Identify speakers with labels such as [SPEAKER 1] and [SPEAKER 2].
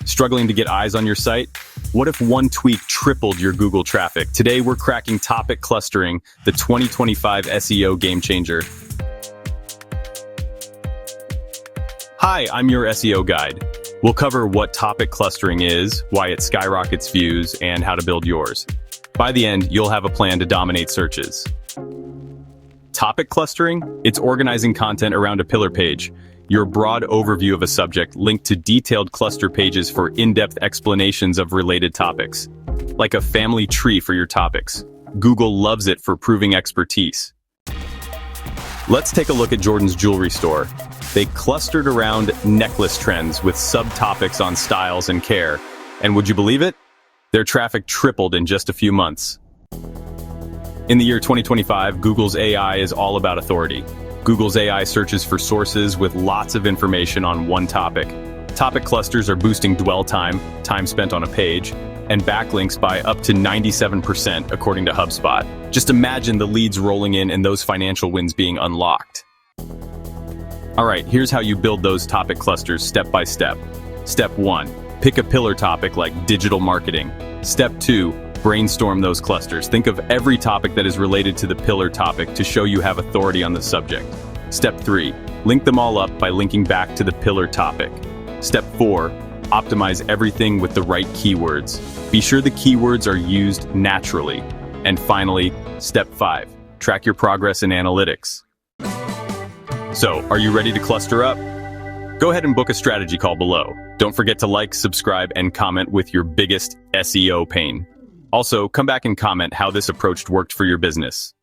[SPEAKER 1] Struggling to get eyes on your site? What if one tweak tripled your Google traffic? Today, we're cracking topic clustering, the 2025 SEO game changer. Hi, I'm your SEO guide. We'll cover what topic clustering is, why it skyrockets views, and how to build yours. By the end, you'll have a plan to dominate searches. Topic clustering? It's organizing content around a pillar page. Your broad overview of a subject linked to detailed cluster pages for in-depth explanations of related topics. Like a family tree for your topics. Google loves it for proving expertise. Let's take a look at Jordan's jewelry store. They clustered around necklace trends with subtopics on styles and care. And would you believe it? Their traffic tripled in just a few months. In the year 2025, Google's AI is all about authority. Google's AI searches for sources with lots of information on one topic. Topic clusters are boosting dwell time, time spent on a page, and backlinks by up to 97% according to HubSpot. Just imagine the leads rolling in and those financial wins being unlocked. All right, here's how you build those topic clusters step by step. Step 1, pick a pillar topic like digital marketing. Step 2, brainstorm those clusters. Think of every topic that is related to the pillar topic to show you have authority on the subject. Step 3, link them all up by linking back to the pillar topic. Step 4, optimize everything with the right keywords. Be sure the keywords are used naturally. And finally, step 5, track your progress in analytics. So, are you ready to cluster up? Go ahead and book a strategy call below. Don't forget to like, subscribe, and comment with your biggest SEO pain. Also, come back and comment how this approach worked for your business.